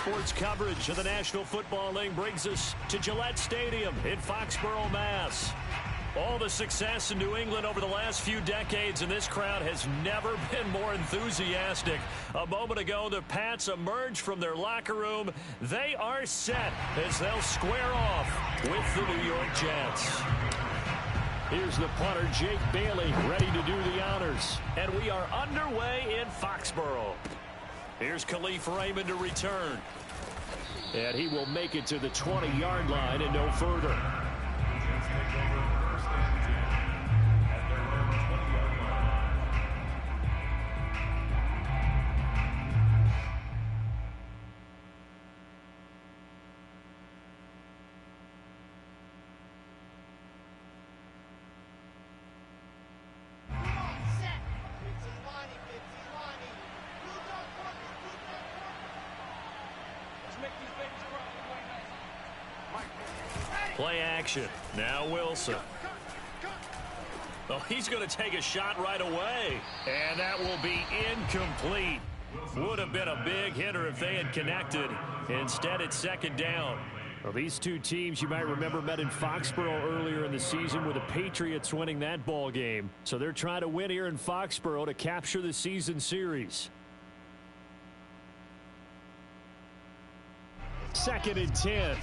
Sports coverage of the National Football League brings us to Gillette Stadium in Foxborough, Mass. All the success in New England over the last few decades, and this crowd has never been more enthusiastic. A moment ago, the Pats emerged from their locker room. They are set as they'll square off with the New York Jets. Here's the punter, Jake Bailey, ready to do the honors. And we are underway in Foxborough. Here's Khalif Raymond to return. And he will make it to the 20-yard line and no further. Play action. Now Wilson. Oh, he's going to take a shot right away. And that will be incomplete. Would have been a big hitter if they had connected. Instead, it's second down. Well, these two teams, you might remember, met in Foxborough earlier in the season with the Patriots winning that ball game. So they're trying to win here in Foxborough to capture the season series. 2nd and 10.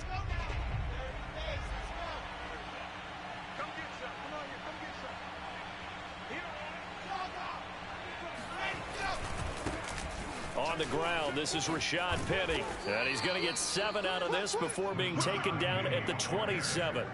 On the ground, this is Rashad Penny. And he's going to get 7 out of this before being taken down at the 27.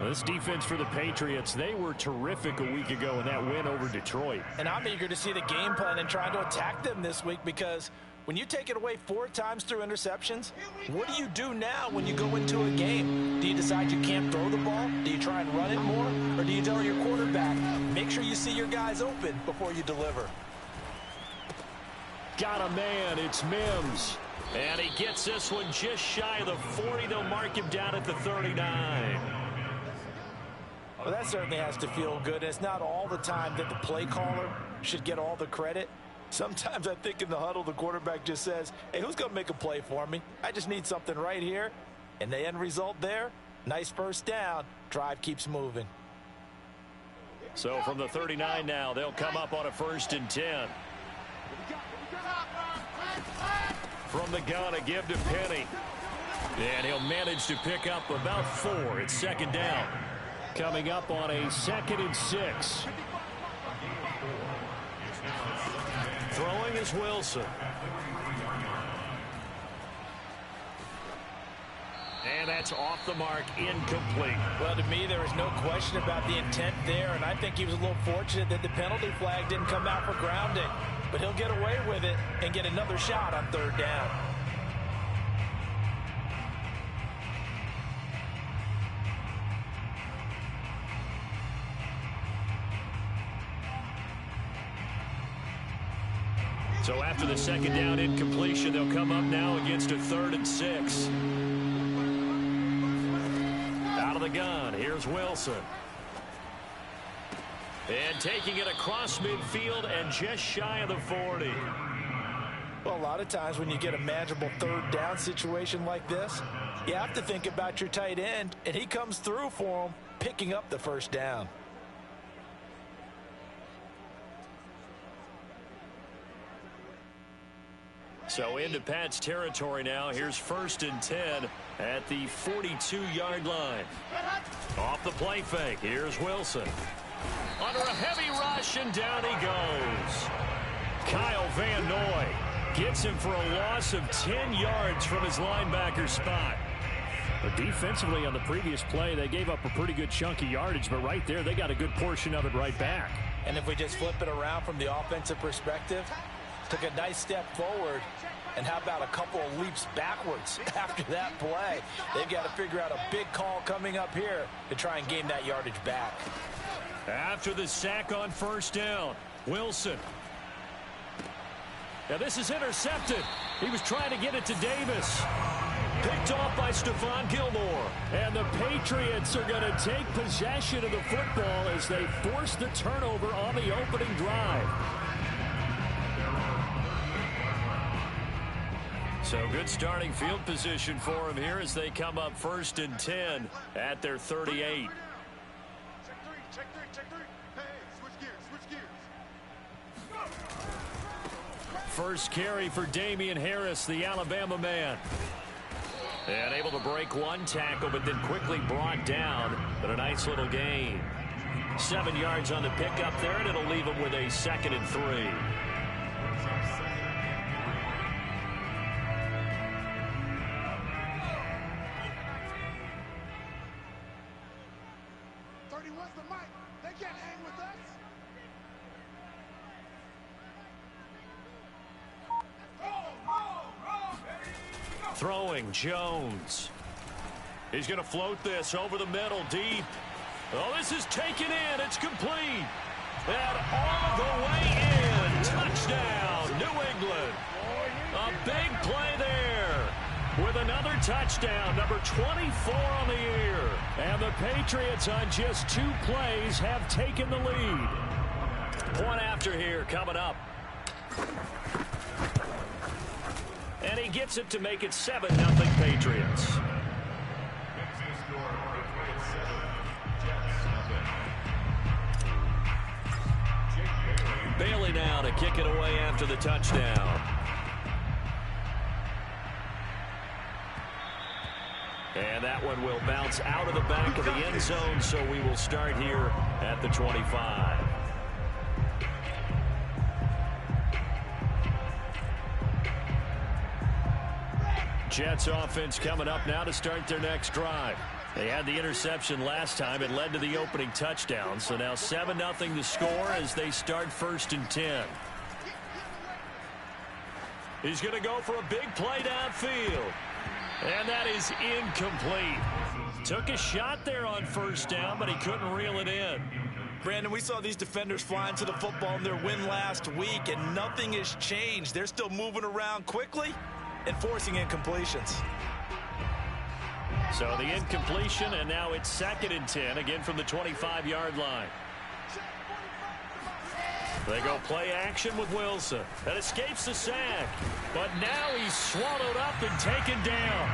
This defense for the Patriots, they were terrific a week ago in that win over Detroit. And I'm eager to see the game plan and trying to attack them this week, because when you take it away 4 times through interceptions, what do you do now when you go into a game? Do you decide you can't throw the ball? Do you try and run it more? Or do you tell your quarterback, make sure you see your guys open before you deliver? Got a man, it's Mims. And he gets this one just shy of the 40. They'll mark him down at the 39. Well, that certainly has to feel good. It's not all the time that the play caller should get all the credit. Sometimes I think in the huddle, the quarterback just says, hey, who's going to make a play for me? I just need something right here. And the end result there, nice first down. Drive keeps moving. So from the 39 now, they'll come up on a 1st and 10. From the gun, a give to Penny. And he'll manage to pick up about 4. It's 2nd down. Coming up on a 2nd and 6. Throwing is Wilson. And that's off the mark, incomplete. Well, to me, there is no question about the intent there, and I think he was a little fortunate that the penalty flag didn't come out for grounding. But he'll get away with it and get another shot on 3rd down. So after the 2nd down incompletion, they'll come up now against a 3rd and 6. Out of the gun, here's Wilson. And taking it across midfield and just shy of the 40. Well, a lot of times when you get a manageable 3rd down situation like this, you have to think about your tight end, and he comes through for him, picking up the 1st down. So into Pat's territory now. Here's 1st and 10 at the 42-yard line. Off the play fake. Here's Wilson. Under a heavy rush, and down he goes. Kyle Van Noy gets him for a loss of 10 yards from his linebacker spot. But defensively on the previous play, they gave up a pretty good chunk of yardage, but right there, they got a good portion of it right back. And if we just flip it around from the offensive perspective, took a nice step forward, and how about a couple of leaps backwards after that play? They've got to figure out a big call coming up here to try and gain that yardage back. After the sack on 1st down, Wilson. Now this is intercepted. He was trying to get it to Davis. Picked off by Stephon Gilmore. And the Patriots are going to take possession of the football as they force the turnover on the opening drive. So good starting field position for him here as they come up 1st and 10 at their 38. First carry for Damian Harris, the Alabama man. And able to break one tackle, but then quickly brought down. But a nice little gain. 7 yards on the pickup there, and it'll leave him with a 2nd and 3. Throwing Jones. He's going to float this over the middle deep. Oh, this is taken in. It's complete. And all the way in. Touchdown, New England. A big play there with another touchdown, number 24 on the year. And the Patriots on just 2 plays have taken the lead. Point after here coming up. And he gets it to make it 7-0 Patriots. Bailey now to kick it away after the touchdown. And that one will bounce out of the back of the end zone, so we will start here at the 25. Jets offense coming up now to start their next drive. They had the interception last time. It led to the opening touchdown. So now 7-0 to score as they start 1st and 10. He's going to go for a big play downfield. And that is incomplete. Took a shot there on 1st down, but he couldn't reel it in. Brandon, we saw these defenders flying to the football in their win last week, and nothing has changed. They're still moving around quickly and forcing incompletions. So the incompletion, and now it's 2nd and 10, again from the 25-yard line. They go play action with Wilson. That escapes the sack. But now he's swallowed up and taken down.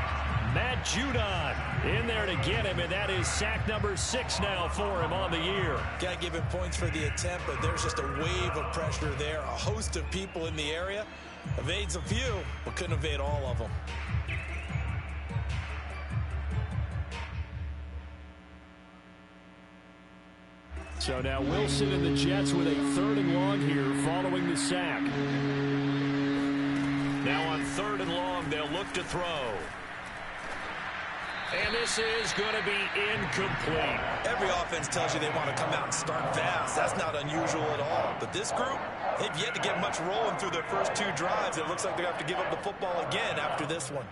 Matt Judon in there to get him, and that is sack number 6 now for him on the year. Got to give him points for the attempt, but there's just a wave of pressure there. A host of people in the area. Evades a few, but couldn't evade all of them. So now Wilson and the Jets with a 3rd and long here following the sack. Now on 3rd and long, they'll look to throw. And this is going to be incomplete. Every offense tells you they want to come out and start fast. That's not unusual at all. But this group, they've yet to get much rolling through their first 2 drives. It looks like they have to give up the football again after this one.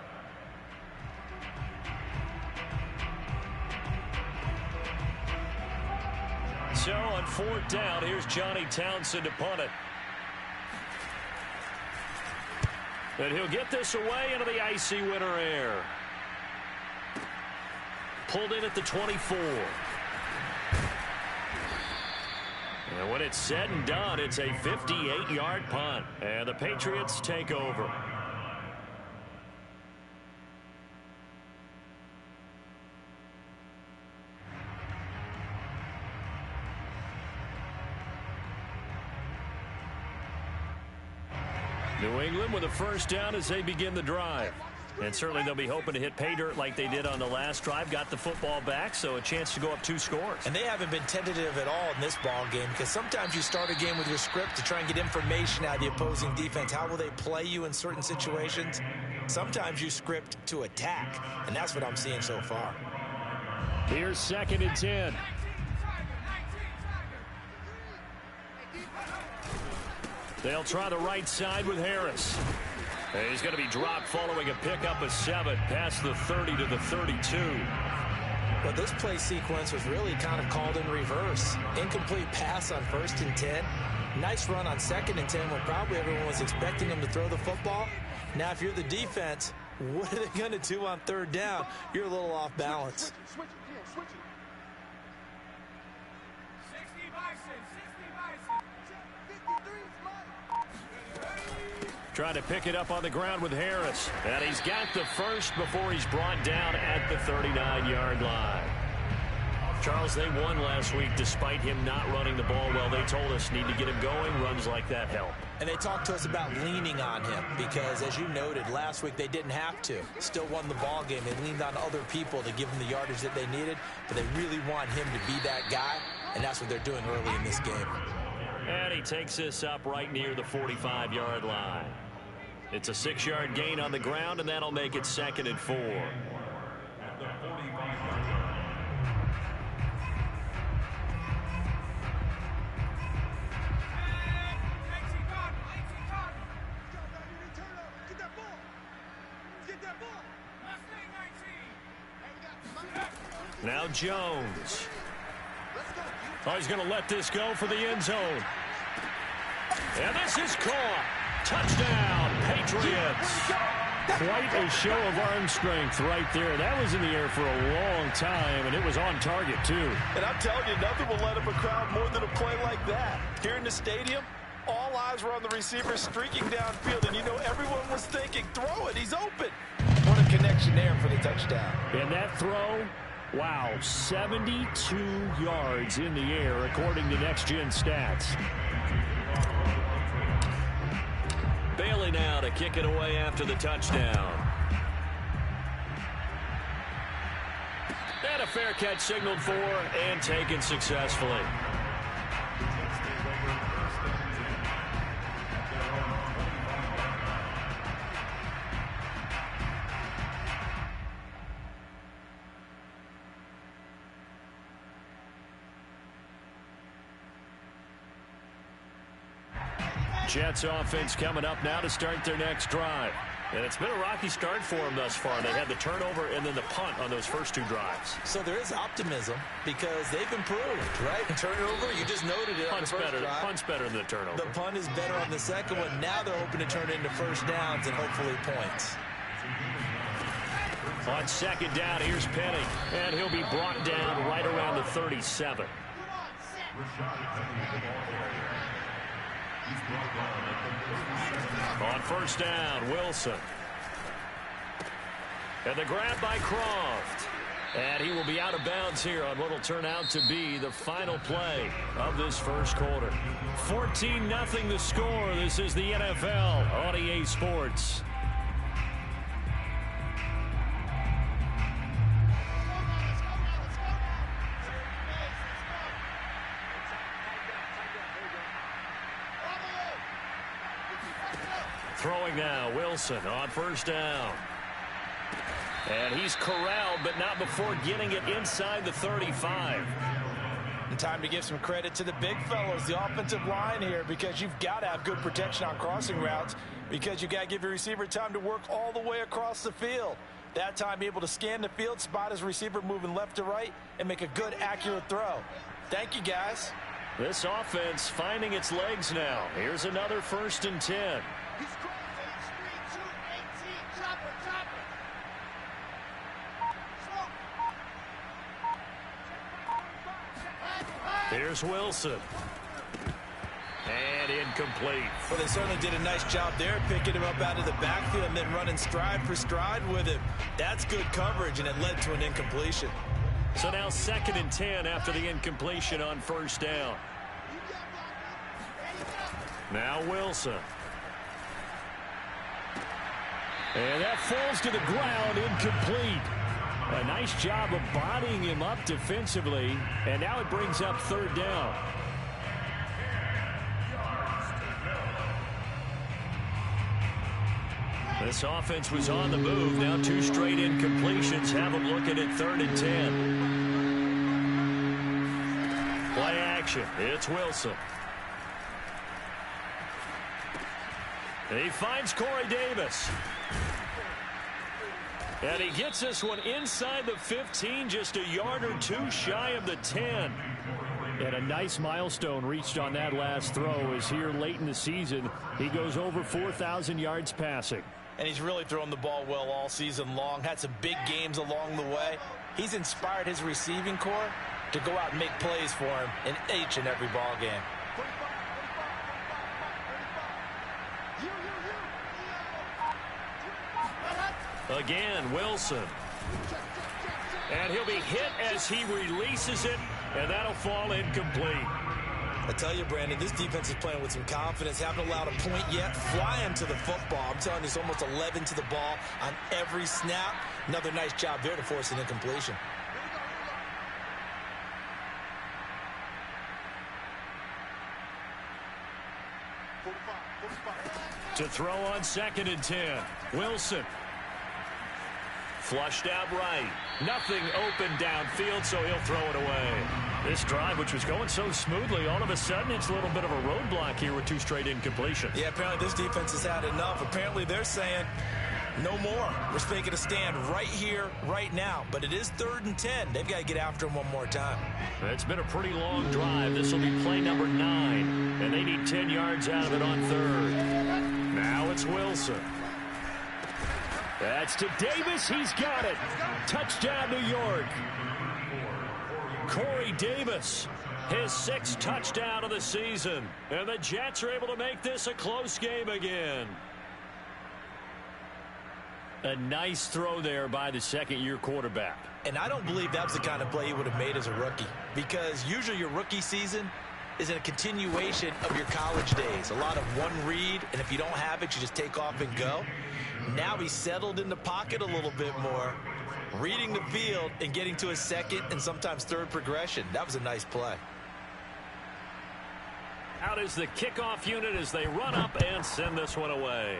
So on 4th down, here's Johnny Townsend to punt it. And he'll get this away into the icy winter air. Pulled in at the 24. And when it's said and done, it's a 58-yard punt. And the Patriots take over. New England with a 1st down as they begin the drive. And certainly they'll be hoping to hit pay dirt like they did on the last drive. Got the football back, so a chance to go up 2 scores. And they haven't been tentative at all in this ball game, because sometimes you start a game with your script to try and get information out of the opposing defense. How will they play you in certain situations? Sometimes you script to attack, and that's what I'm seeing so far. Here's 2nd and 10. They'll try the right side with Harris. He's going to be dropped following a pickup of 7 past the 30 to the 32. But this play sequence was really kind of called in reverse. Incomplete pass on 1st and 10. Nice run on 2nd and 10 when probably everyone was expecting them to throw the football. Now, if you're the defense, what are they going to do on 3rd down? You're a little off balance. Trying to pick it up on the ground with Harris. And he's got the first before he's brought down at the 39-yard line. Charles, they won last week despite him not running the ball well. They told us need to get him going. Runs like that help. And they talked to us about leaning on him because, as you noted, last week they didn't have to. Still won the ball game. They leaned on other people to give them the yardage that they needed, but they really want him to be that guy, and that's what they're doing early in this game. And he takes this up right near the 45-yard line. It's a 6-yard gain on the ground, and that'll make it 2nd and 4. Now Jones. Oh, he's going to let this go for the end zone. And this is caught. Touchdown, Patriots. Quite a show of arm strength right there. That was in the air for a long time, and it was on target, too. And I'm telling you, nothing will let up a crowd more than a play like that. Here in the stadium, all eyes were on the receiver streaking downfield, and you know everyone was thinking, throw it, he's open. What a connection there for the touchdown. And that throw, wow, 72 yards in the air, according to Next Gen Stats. Bailey now to kick it away after the touchdown. And a fair catch signaled for and taken successfully. Jets offense coming up now to start their next drive. And it's been a rocky start for them thus far. They had the turnover and then the punt on those first 2 drives. So there is optimism because they've improved, right? Turnover, you just noted it. Punt's better than the turnover. The punt is better on the second one. Now they're hoping to turn it into first downs and hopefully points. On 2nd down, here's Penny. And he'll be brought down right around the 37. On 1st down, Wilson. And the grab by Croft. And he will be out of bounds here on what will turn out to be the final play of this first quarter. 14-0 the score. This is the NFL on EA Sports. Throwing now, Wilson on 1st down. And he's corralled, but not before getting it inside the 35. And time to give some credit to the big fellows, the offensive line here, because you've got to have good protection on crossing routes because you've got to give your receiver time to work all the way across the field. That time, able to scan the field, spot his receiver moving left to right, and make a good, accurate throw. Thank you, guys. This offense finding its legs now. Here's another 1st and 10. Here's Wilson. And incomplete. Well, they certainly did a nice job there, picking him up out of the backfield and then running stride for stride with him. That's good coverage, and it led to an incompletion. So now 2nd and 10 after the incompletion on 1st down. Now Wilson. And that falls to the ground, incomplete. A nice job of bodying him up defensively, and now it brings up 3rd down. This offense was on the move. Now 2 straight incompletions. Have them looking at 3rd and 10. Play action. It's Wilson. He finds Corey Davis. And he gets this one inside the 15, just a yard or 2 shy of the 10. And a nice milestone reached on that last throw as here late in the season, he goes over 4,000 yards passing. And he's really thrown the ball well all season long. Had some big games along the way. He's inspired his receiving corps to go out and make plays for him in each and every ball game. Again, Wilson. And he'll be hit as he releases it, and that'll fall incomplete. I tell you, Brandon, this defense is playing with some confidence. Haven't allowed a point yet. Flying to the football. I'm telling you, it's almost 11 to the ball on every snap. Another nice job there to force an incompletion. To throw on 2nd and 10. Wilson. Flushed out right. Nothing open downfield, so he'll throw it away. This drive, which was going so smoothly, all of a sudden it's a little bit of a roadblock here with 2 straight incompletions. Yeah, apparently this defense has had enough. Apparently they're saying no more. We're making a stand right here, right now. But it is 3rd and 10. They've got to get after him one more time. It's been a pretty long drive. This will be play number 9, and they need 10 yards out of it on 3rd. Now it's Wilson. That's to Davis. He's got it. Touchdown, New York. Corey Davis, his 6th touchdown of the season. And the Jets are able to make this a close game again. A nice throw there by the 2nd-year quarterback. And I don't believe that was the kind of play he would have made as a rookie. Because usually your rookie season is in a continuation of your college days. A lot of one read, and if you don't have it, you just take off and go. Now he's settled in the pocket a little bit more, reading the field and getting to his 2nd and sometimes 3rd progression. That was a nice play. Out is the kickoff unit as they run up and send this one away.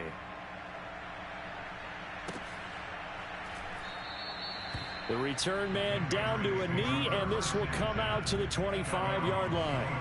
The return man down to a knee, and this will come out to the 25-yard line.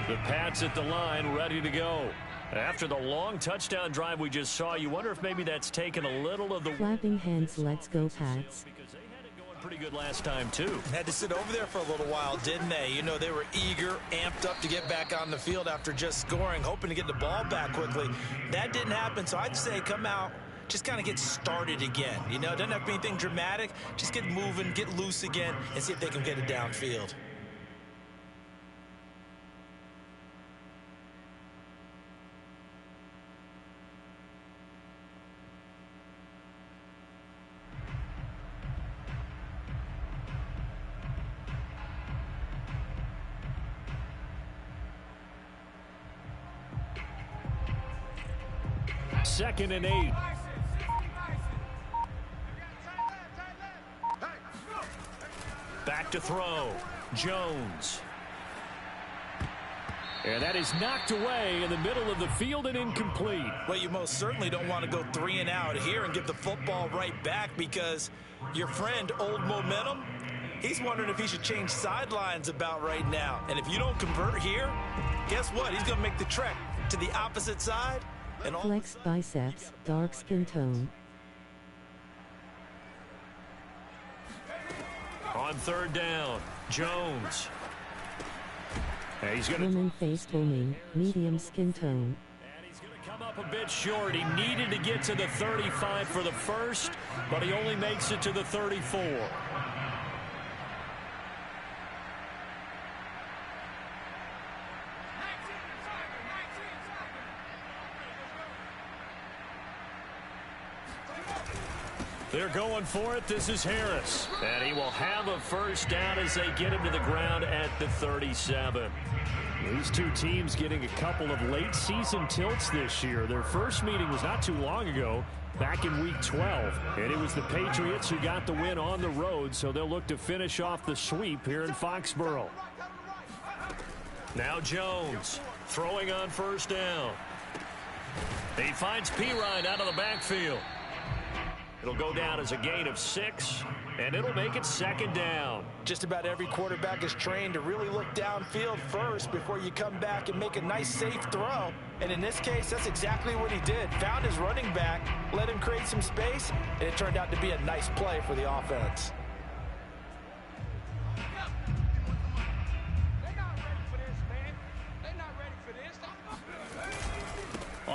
The Pats at the line, ready to go. After the long touchdown drive we just saw, you wonder if maybe that's taken a little of the... Clapping hands, let's go, Pats. Because they had it going pretty good last time, too. Had to sit over there for a little while, didn't they? You know, they were eager, amped up to get back on the field after just scoring, hoping to get the ball back quickly. That didn't happen, so I'd say come out, just kind of get started again. You know, it doesn't have to be anything dramatic. Just get moving, get loose again, and see if they can get it downfield. Second and 8. Back to throw. Jones. And that is knocked away in the middle of the field and incomplete. Well, you most certainly don't want to go 3 and out here and give the football right back, because your friend, Old Momentum, he's wondering if he should change sidelines about right now. And if you don't convert here, guess what? He's going to make the trek to the opposite side. And Flex biceps, dark skin tone. On 3rd down, Jones. And he's going to... Woman face booming, medium skin tone. And he's going to come up a bit short. He needed to get to the 35 for the first, but he only makes it to the 34. They're going for it. This is Harris. And he will have a first down as they get him to the ground at the 37. These two teams getting a couple of late season tilts this year. Their first meeting was not too long ago, back in week 12. And it was the Patriots who got the win on the road, so they'll look to finish off the sweep here in Foxborough. Now Jones throwing on first down. He finds Pirine out of the backfield. It'll go down as a gain of 6, and it'll make it 2nd down. Just about every quarterback is trained to really look downfield first before you come back and make a nice, safe throw. And in this case, that's exactly what he did. Found his running back, let him create some space, and it turned out to be a nice play for the offense.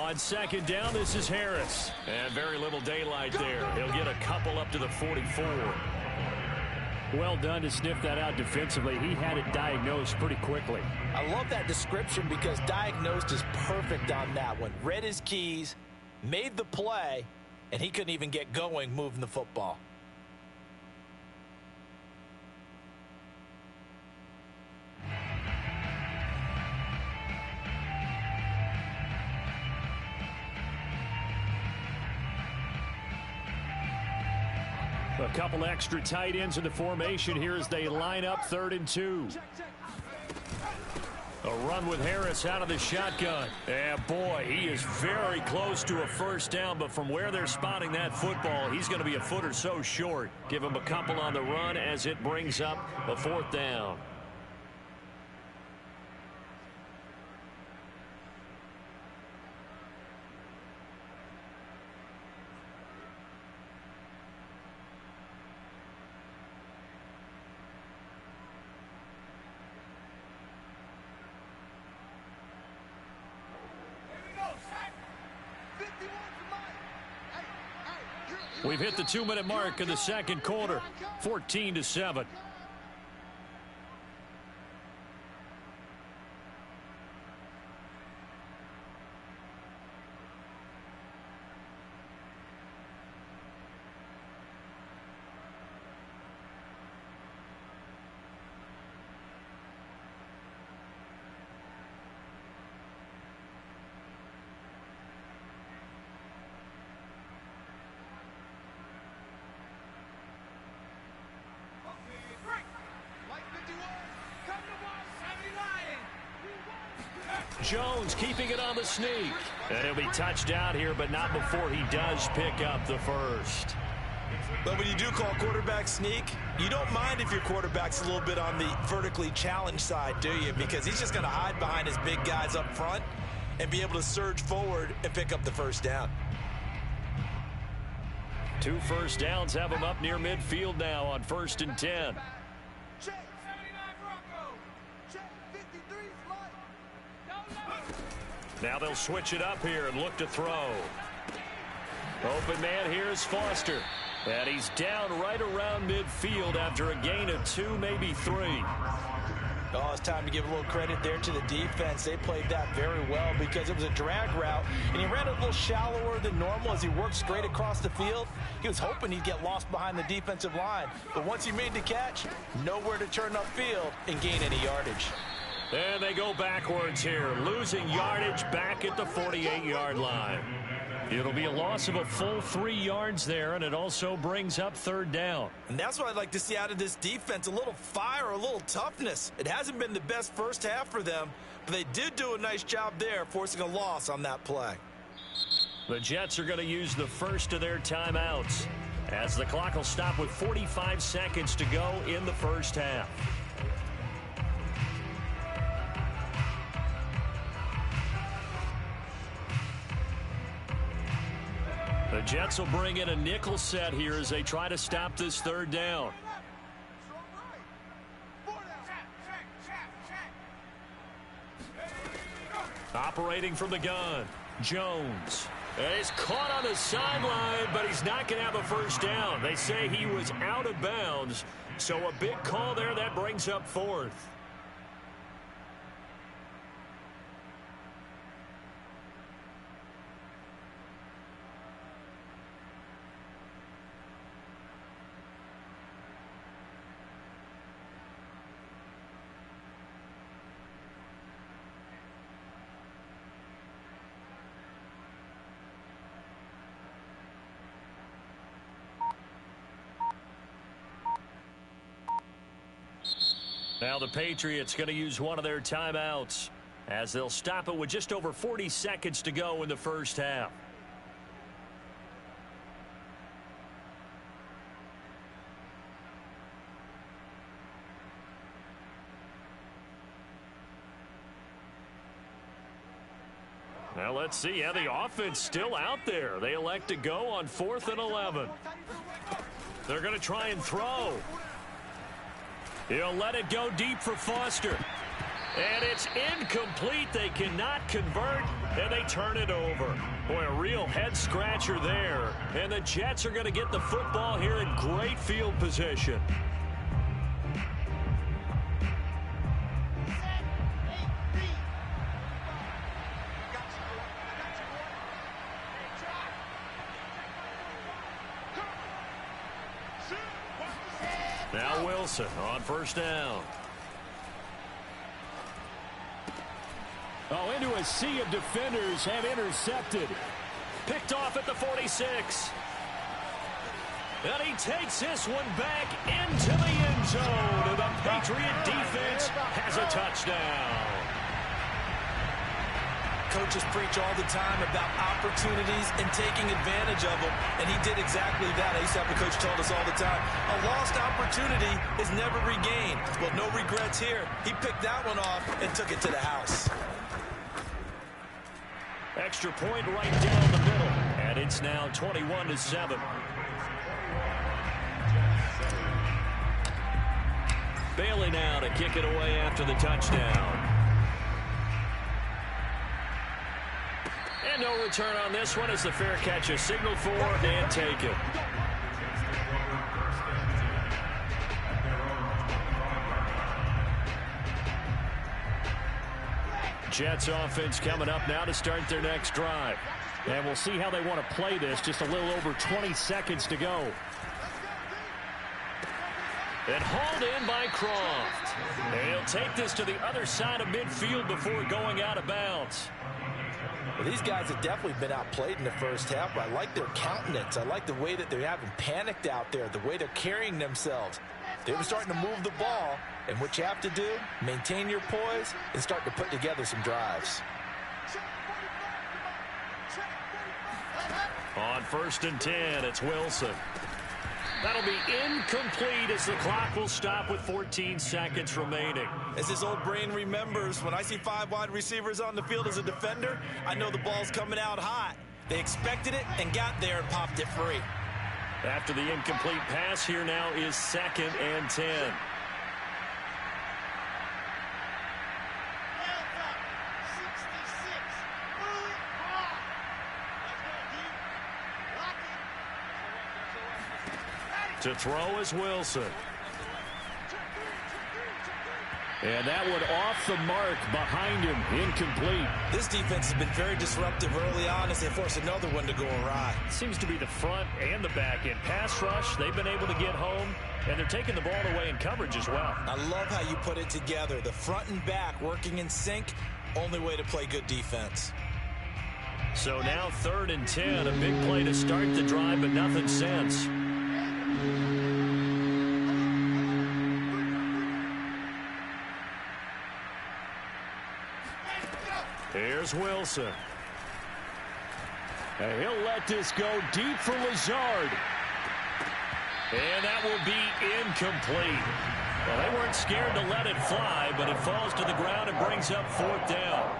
On second down, this is Harris. And very little daylight there. He'll get a couple up to the 44. Well done to sniff that out defensively. He had it diagnosed pretty quickly. I love that description because diagnosed is perfect on that one. Read his keys, made the play, and he couldn't even get going moving the football. A couple extra tight ends in the formation here as they line up 3rd and 2. A run with Harris out of the shotgun. And boy, he is very close to a first down, but from where they're spotting that football, he's going to be a foot or so short. Give him a couple on the run as it brings up a 4th down. We've hit the 2-minute mark in the second quarter, 14-7. Jones keeping it on the sneak. And he'll be touched out here, but not before he does pick up the first. But when you do call quarterback sneak, you don't mind if your quarterback's a little bit on the vertically challenged side, do you? Because he's just going to hide behind his big guys up front and be able to surge forward and pick up the first down. 2 first downs have him up near midfield now on 1st and 10. Now they'll switch it up here and look to throw. Open man here is Foster. And he's down right around midfield after a gain of 2, maybe 3. Oh, it's time to give a little credit there to the defense. They played that very well because it was a drag route, and he ran a little shallower than normal as he worked straight across the field. He was hoping he'd get lost behind the defensive line, but once he made the catch, nowhere to turn upfield and gain any yardage. And they go backwards here, losing yardage back at the 48-yard line. It'll be a loss of a full 3 yards there, and it also brings up 3rd down. And that's what I'd like to see out of this defense, a little fire, a little toughness. It hasn't been the best first half for them, but they did do a nice job there, forcing a loss on that play. The Jets are going to use the first of their timeouts, as the clock will stop with 45 seconds to go in the first half. The Jets will bring in a nickel set here as they try to stop this 3rd down. Operating from the gun, Jones. And he's caught on the sideline, but he's not going to have a first down. They say he was out of bounds, so a big call there that brings up 4th. Now the Patriots going to use one of their timeouts as they'll stop it with just over 40 seconds to go in the first half. Now let's see. Yeah, the offense still out there. They elect to go on 4th and 11. They're going to try and throw. He'll let it go deep for Foster. And it's incomplete. They cannot convert. And they turn it over. Boy, a real head-scratcher there. And the Jets are going to get the football here in great field position. Now Wilson on first down. Oh, into a sea of defenders and intercepted. Picked off at the 46. And he takes this one back into the end zone. And the Patriot defense has a touchdown. Coaches preach all the time about opportunities and taking advantage of them, and he did exactly that. I used to have a coach told us all the time, a lost opportunity is never regained. Well, no regrets here. He picked that one off and took it to the house. Extra point right down the middle, and it's now 21-7. Bailey now to kick it away after the touchdown. And no return on this one as the fair catch is signaled for and taken. Jets offense coming up now to start their next drive. And we'll see how they want to play this. Just a little over 20 seconds to go. And hauled in by Croft. And he'll take this to the other side of midfield before going out of bounds. Well, these guys have definitely been outplayed in the first half, but I like their countenance. I like the way that they haven't panicked out there, the way they're carrying themselves. They were starting to move the ball, and what you have to do, maintain your poise and start to put together some drives. On 1st and 10, it's Wilson. That'll be incomplete as the clock will stop with 14 seconds remaining. As his old brain remembers, when I see 5 wide receivers on the field as a defender, I know the ball's coming out hot. They expected it and got there and popped it free. After the incomplete pass, here now is 2nd and 10. To throw is Wilson. And that one off the mark behind him, incomplete. This defense has been very disruptive early on as they force another one to go awry. Seems to be the front and the back end. Pass rush, they've been able to get home, and they're taking the ball away in coverage as well. I love how you put it together. The front and back working in sync, only way to play good defense. So now 3rd and 10, a big play to start the drive, but nothing since. Here's Wilson. And he'll let this go deep for Lazard. And that will be incomplete. Well, they weren't scared to let it fly, but it falls to the ground and brings up 4th down.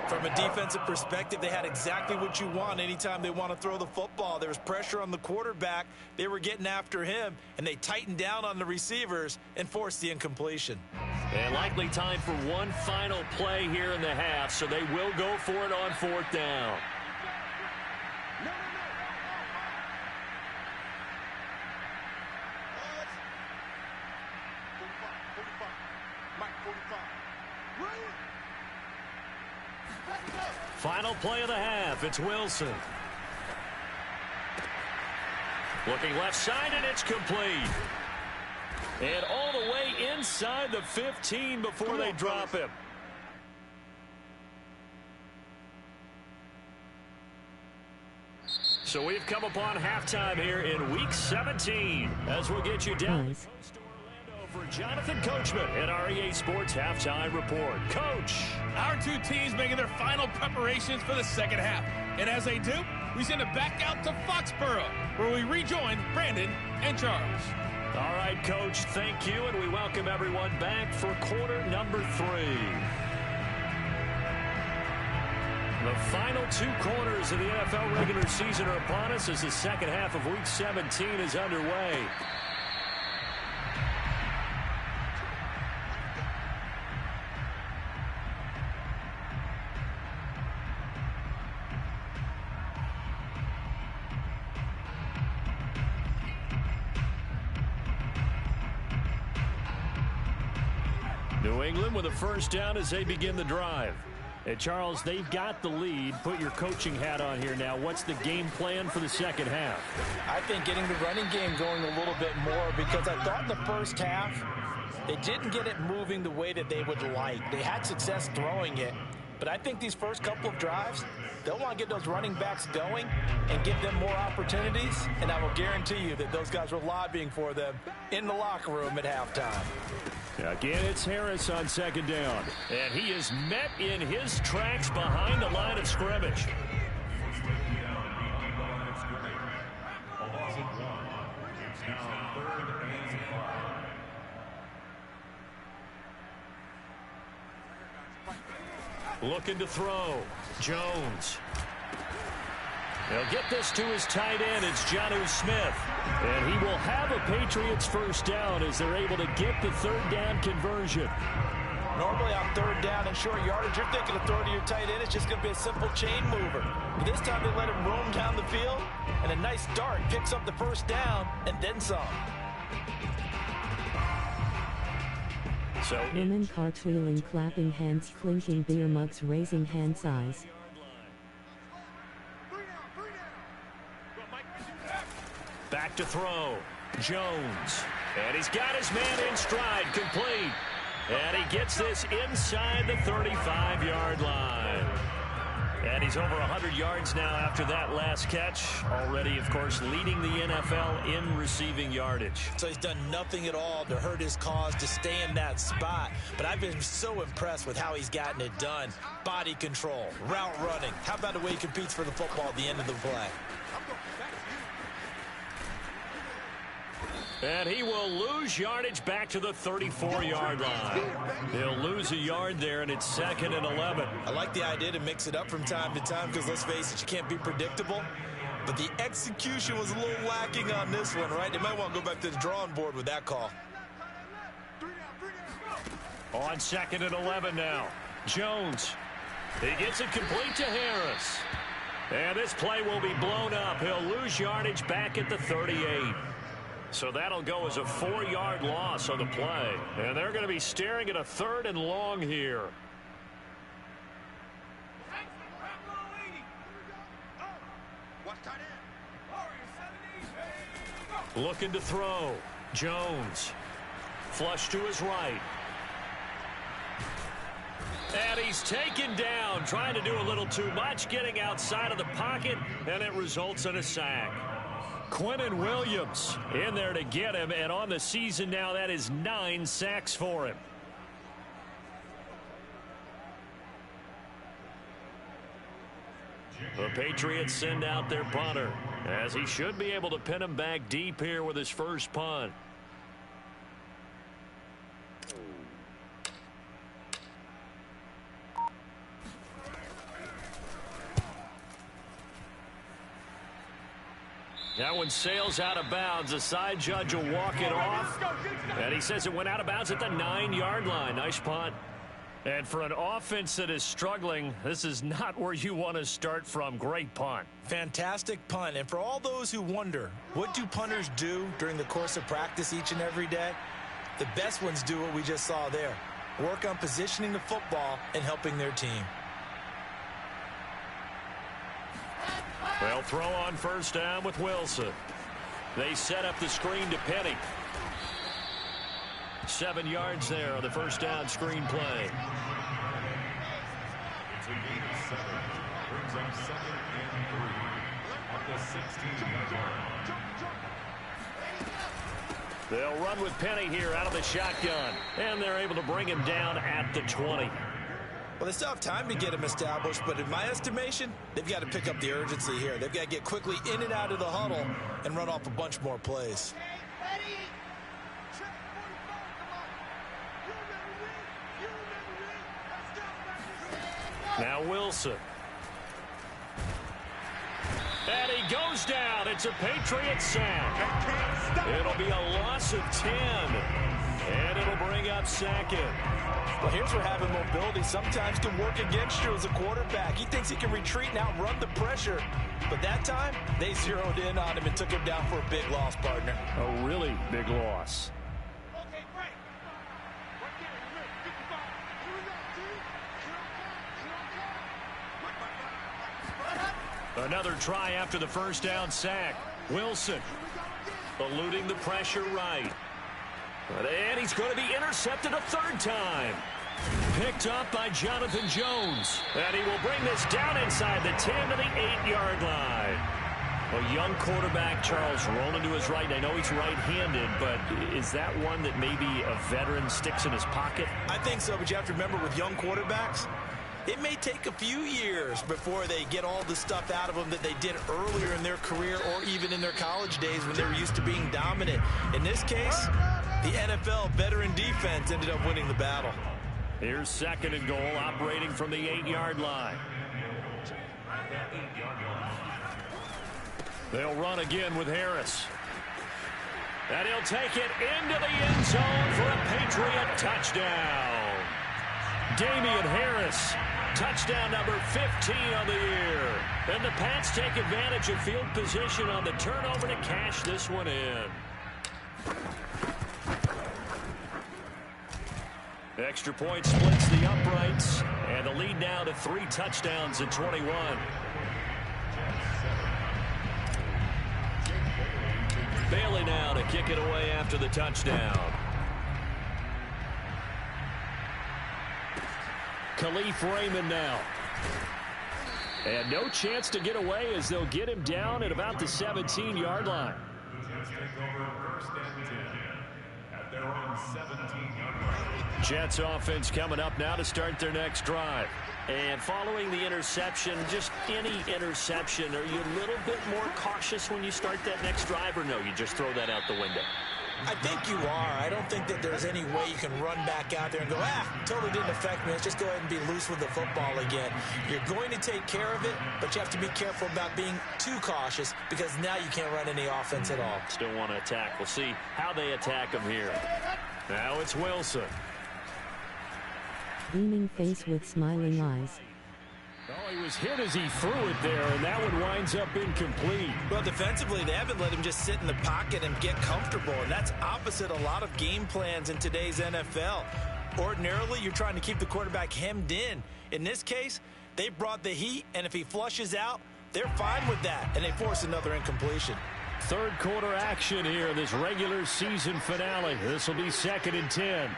From a defensive perspective, they had exactly what you want anytime they want to throw the football. There was pressure on the quarterback. They were getting after him, and they tightened down on the receivers and forced the incompletion. And likely time for one final play here in the half, so they will go for it on 4th down. Final play of the half, it's Wilson. Looking left side, and it's complete. And all the way inside the 15 before they drop him. So we've come upon halftime here in Week 17 as we'll get you down Nice. to Orlando for Jonathan Coachman at REA Sports Halftime Report. Coach. Our two teams making their final preparations for the second half. And as they do, we send it back out to Foxborough, where we rejoin Brandon and Charles. All right, Coach, thank you, and we welcome everyone back for quarter number 3. The final 2 quarters of the NFL regular season are upon us as the second half of Week 17 is underway. New England with a first down as they begin the drive. And Charles, they've got the lead. Put your coaching hat on here now. What's the game plan for the second half? I think getting the running game going a little bit more, because I thought in the first half they didn't get it moving the way that they would like. They had success throwing it, but I think these first couple of drives, they'll want to get those running backs going and give them more opportunities, and I will guarantee you that those guys were lobbying for them in the locker room at halftime. Again, it's Harris on second down. And he is met in his tracks behind the line of scrimmage. Looking to throw. Jones. He'll get this to his tight end. It's Jonnu Smith. And he will have a Patriots first down as they're able to get the third down conversion. Normally on third down and short yardage, you're thinking of throwing to your tight end. It's just going to be a simple chain mover. But this time they let him roam down the field, and a nice dart picks up the first down and then some. So Women cartwheeling, clapping hands, clinking beer mugs, raising hand size. back to throw. Jones. And he's got his man in stride, complete. And he gets this inside the 35-yard line. And he's over 100 yards now after that last catch. Already, of course, leading the NFL in receiving yardage. So he's done nothing at all to hurt his cause, to stay in that spot. But I've been so impressed with how he's gotten it done. Body control, route running. How about the way he competes for the football at the end of the play? And he will lose yardage back to the 34-yard line. He'll lose a yard there, and it's 2nd and 11. I like the idea to mix it up from time to time because, let's face it, you can't be predictable. But the execution was a little lacking on this one, right? They might want to go back to the drawing board with that call. On 2nd and 11 now. Jones. He gets it complete to Harris. And this play will be blown up. He'll lose yardage back at the 38. So that'll go as a 4-yard loss on the play. And they're going to be staring at a 3rd and long here. Looking to throw. Jones. Flush to his right. And he's taken down, trying to do a little too much, getting outside of the pocket, and it results in a sack. Quinnen Williams in there to get him, and on the season now, that is 9 sacks for him. The Patriots send out their punter, as he should be able to pin him back deep here with his first punt. That one sails out of bounds. The side judge will walk it off. And he says it went out of bounds at the 9-yard line. Nice punt. And for an offense that is struggling, this is not where you want to start from. Great punt. Fantastic punt. And for all those who wonder, what do punters do during the course of practice each and every day? The best ones do what we just saw there. Work on positioning the football and helping their team. They'll throw on first down with Wilson. They set up the screen to Penny. 7 yards there on the first down screen play. It's a gain of 7. Brings up 2nd and 3 at the 16-yard line. They'll run with Penny here out of the shotgun. And they're able to bring him down at the 20. Well, they still have time to get him established, but in my estimation, they've got to pick up the urgency here. They've got to get quickly in and out of the huddle and run off a bunch more plays. Now Wilson. And he goes down. It's a Patriots sack. It'll be a loss of 10. And it'll bring up 2nd. Well, here's where having mobility sometimes can work against you as a quarterback. He thinks he can retreat and outrun the pressure. But that time, they zeroed in on him and took him down for a big loss, partner. A really big loss. Another try after the first down sack. Wilson eluding the pressure right. And he's going to be intercepted a third time. Picked up by Jonathan Jones. And he will bring this down inside the 10 to the 8-yard line. A young quarterback, Charles, rolling to his right. I know he's right-handed, but is that one that maybe a veteran sticks in his pocket? I think so, but you have to remember with young quarterbacks, it may take a few years before they get all the stuff out of them that they did earlier in their career or even in their college days when they were used to being dominant. In this case, the NFL veteran defense ended up winning the battle. Here's second and goal, operating from the 8-yard line. They'll run again with Harris. And he'll take it into the end zone for a Patriot touchdown. Damian Harris, touchdown number 15 on the year. And the Pats take advantage of field position on the turnover to cash this one in. Extra point splits the uprights, and the lead now to 3 touchdowns at 21. Bailey now to kick it away after the touchdown. Khalif Raymond now. And no chance to get away as they'll get him down at about the 17-yard line. Jets offense coming up now to start their next drive. And following the interception, just any interception, are you a little bit more cautious when you start that next drive, or no, you just throw that out the window? I think you are. I don't think that there's any way you can run back out there and go, totally didn't affect me. Let's just go ahead and be loose with the football again. You're going to take care of it, but you have to be careful about being too cautious because now you can't run any offense at all. Still want to attack. We'll see how they attack him here. Now it's Wilson. Beaming face with smiling eyes. Oh, he was hit as he threw it there, and that one winds up incomplete. Well, defensively, they haven't let him just sit in the pocket and get comfortable, and that's opposite a lot of game plans in today's NFL. Ordinarily, you're trying to keep the quarterback hemmed in. In this case, they brought the heat, and if he flushes out, they're fine with that, and they force another incompletion. Third quarter action here in this regular season finale. This will be 2nd and 10.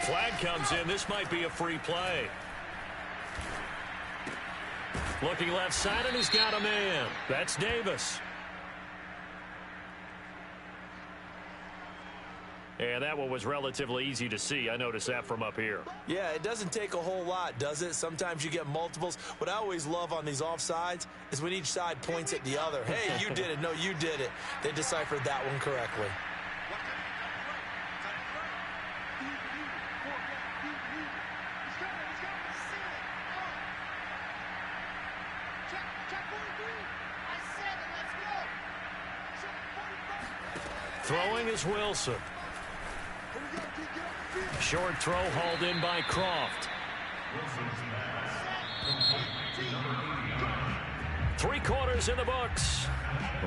Flag comes in. This might be a free play. Looking left side, and he's got a man. That's Davis. And that one was relatively easy to see. I noticed that from up here. Yeah, it doesn't take a whole lot, does it? Sometimes you get multiples. What I always love on these offsides is when each side points at the other. Hey, you did it. No, you did it. They deciphered that one correctly. Throwing is Wilson. Short throw hauled in by Croft. 3 quarters in the books.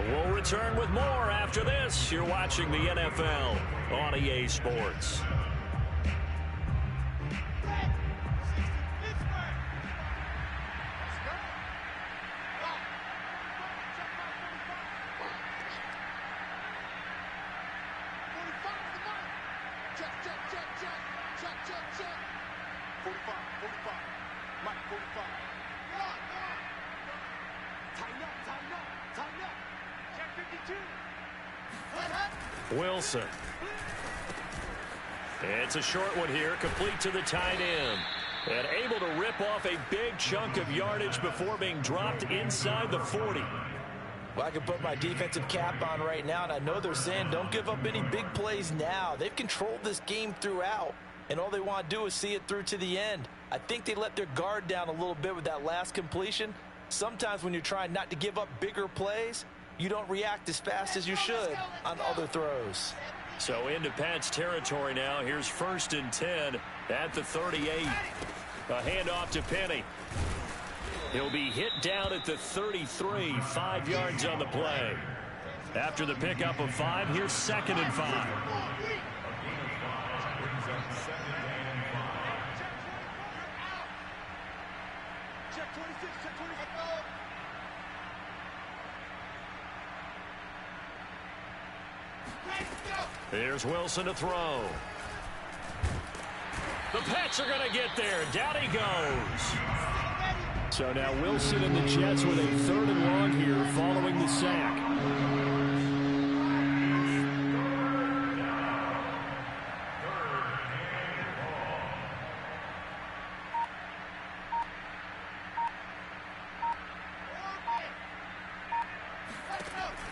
We'll return with more after this. You're watching the NFL on EA Sports. Wilson. It's a short one here, complete to the tight end. And able to rip off a big chunk of yardage before being dropped inside the 40. Well, I can put my defensive cap on right now, and I know they're saying don't give up any big plays now. They've controlled this game throughout, and all they want to do is see it through to the end. I think they let their guard down a little bit with that last completion. Sometimes when you're trying not to give up bigger plays, you don't react as fast as you should on other throws. So into Pat's territory now. Here's 1st and 10 at the 38. A handoff to Penny. He'll be hit down at the 33. 5 yards on the play. After the pickup of 5, here's 2nd and 5. Brings up 2nd and 5. Check 26, check 26. Here's Wilson to throw. The Pats are going to get there. Down he goes. So now Wilson and the Jets with a 3rd and long here following the sack.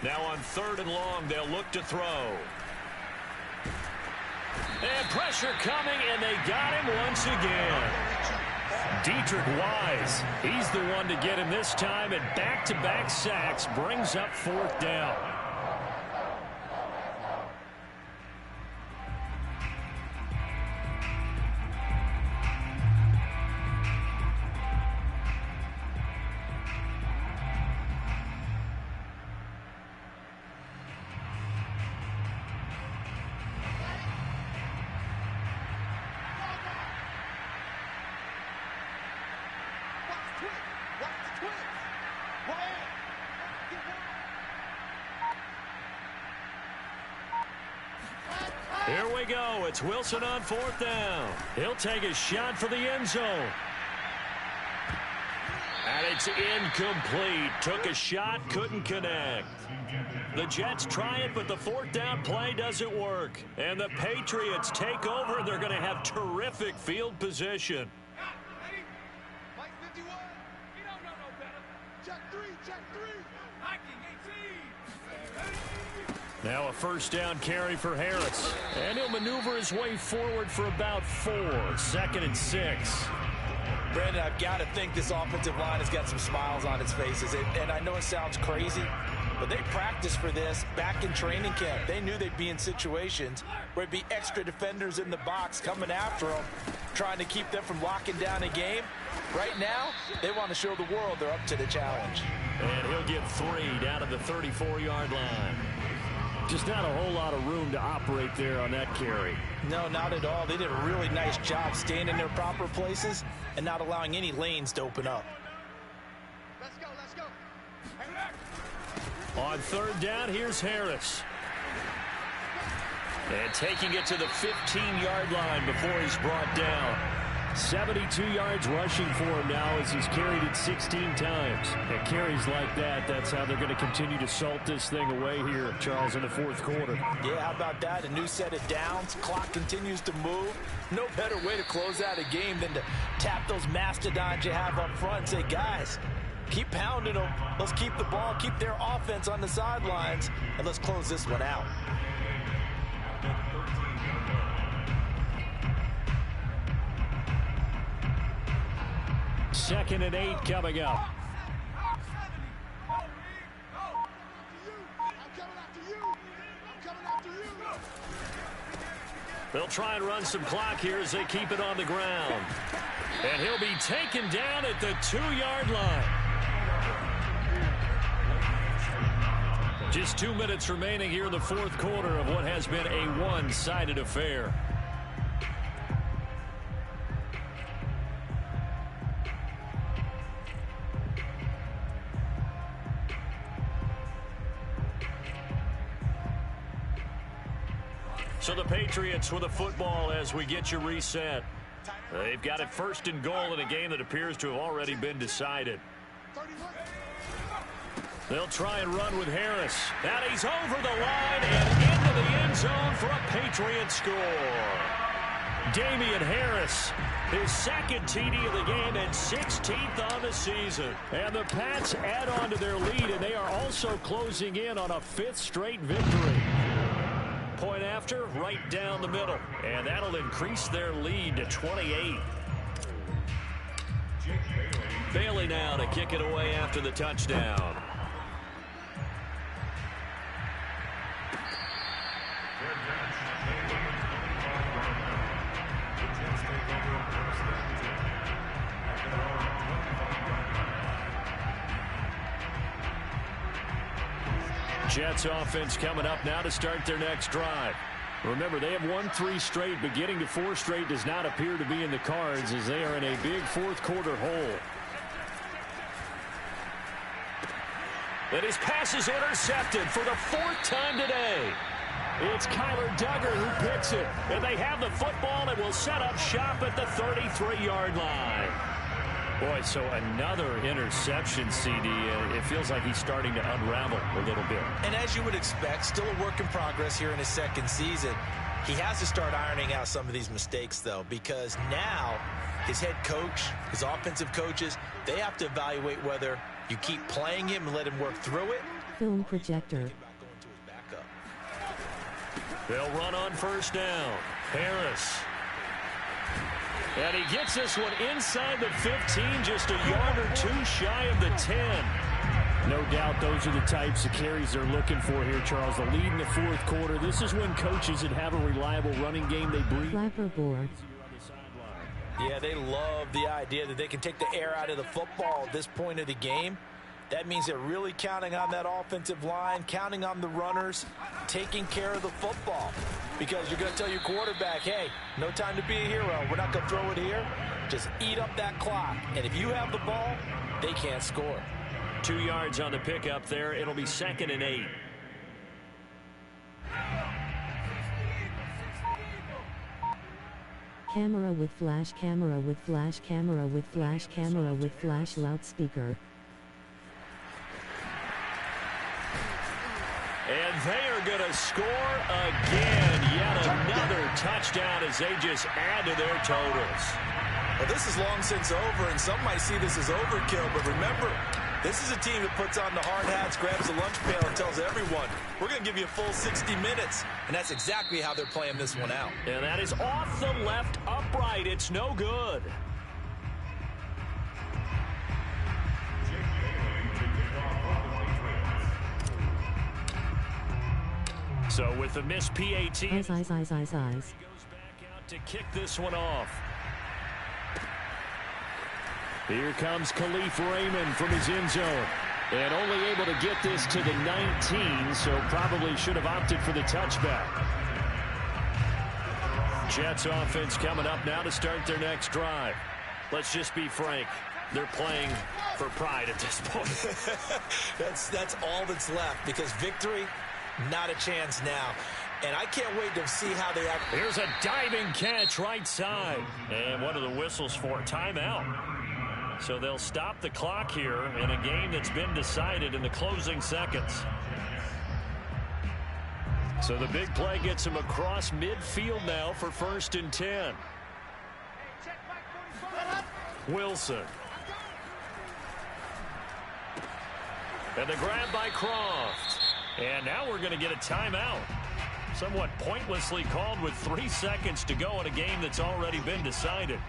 Now on 3rd and long, they'll look to throw. And pressure coming, and they got him once again. Dietrich Wise, he's the one to get him this time, and back-to-back sacks brings up 4th down. Here we go. It's Wilson on 4th down. He'll take a shot for the end zone. And it's incomplete. Took a shot, couldn't connect. The Jets try it, but the 4th down play doesn't work. And the Patriots take over, and they're going to have terrific field position. Mike 51. You don't know no better. Check 3, check 3. Hiking 18. Now a 1st down carry for Harris. And he'll maneuver his way forward for about 4. 2nd and 6. Brandon, I've got to think this offensive line has got some smiles on its faces. And I know it sounds crazy, but they practiced for this back in training camp. They knew they'd be in situations where it'd be extra defenders in the box coming after them, trying to keep them from locking down a game. Right now, they want to show the world they're up to the challenge. And he'll get 3 down to the 34-yard line. Just not a whole lot of room to operate there on that carry. No, not at all. They did a really nice job staying in their proper places and not allowing any lanes to open up. Let's go, let's go. On 3rd down, here's Harris. And taking it to the 15-yard line before he's brought down. 72 yards rushing for him now as he's carried it 16 times. And carries like that, that's how they're going to continue to salt this thing away here, Charles, in the 4th quarter. Yeah, how about that? A new set of downs. Clock continues to move. No better way to close out a game than to tap those mastodons you have up front and say, guys, keep pounding them. Let's keep the ball, keep their offense on the sidelines, and let's close this one out. Second and 8 coming up. They'll try and run some clock here as they keep it on the ground. And he'll be taken down at the 2-yard line. Just 2 minutes remaining here in the 4th quarter of what has been a one-sided affair. So the Patriots with a football as we get you reset. They've got it 1st and goal in a game that appears to have already been decided. They'll try and run with Harris. And he's over the line and into the end zone for a Patriot score. Damian Harris, his 2nd TD of the game and 16th on the season. And the Pats add on to their lead, and they are also closing in on a 5th straight victory. Point after, right down the middle. And that'll increase their lead to 28. Bailey now to kick it away after the touchdown. Jets offense coming up now to start their next drive. Remember, they have won 3 straight, but getting to 4 straight does not appear to be in the cards as they are in a big fourth-quarter hole. And his pass is intercepted for the 4th time today. It's Kyler Duggar who picks it, and they have the football and will set up shop at the 33-yard line. Boy, so another interception, CD. It feels like he's starting to unravel a little bit. And as you would expect, still a work in progress here in his 2nd season. He has to start ironing out some of these mistakes, though, because now his head coach, his offensive coaches, they have to evaluate whether you keep playing him and let him work through it. Film projector. They'll run on 1st down. Harris. And he gets this one inside the 15, just a yard or 2 shy of the 10. No doubt those are the types of carries they're looking for here, Charles. The lead in the 4th quarter. This is when coaches that have a reliable running game, they breathe. Clapperboard. Yeah, they love the idea that they can take the air out of the football at this point of the game. That means they're really counting on that offensive line, counting on the runners, taking care of the football. Because you're going to tell your quarterback, hey, no time to be a hero. We're not going to throw it here. Just eat up that clock. And if you have the ball, they can't score. 2 yards on the pickup there. It'll be 2nd and 8. Camera with flash, camera with flash, camera with flash, camera with flash, loudspeaker. And they are going to score again. Yet another touchdown as they just add to their totals. Well, this is long since over, and some might see this as overkill. But remember, this is a team that puts on the hard hats, grabs the lunch pail, and tells everyone, we're going to give you a full 60 minutes. And that's exactly how they're playing this one out. And that is off the left upright. It's no good. So with the missed PAT, Eyes. he goes back out to kick this one off. Here comes Khalif Raymond from his end zone. And only able to get this to the 19, so probably should have opted for the touchback. Jets offense coming up now to start their next drive. Let's just be frank. They're playing for pride at this point. That's all that's left, because victory, not a chance now. And I can't wait to see how they act. Here's a diving catch right side. And what are the whistles for? Timeout. So they'll stop the clock here in a game that's been decided in the closing seconds. So the big play gets him across midfield now for 1st and 10. Wilson. And the grab by Croft. And now we're going to get a timeout. Somewhat pointlessly called with 3 seconds to go in a game that's already been decided.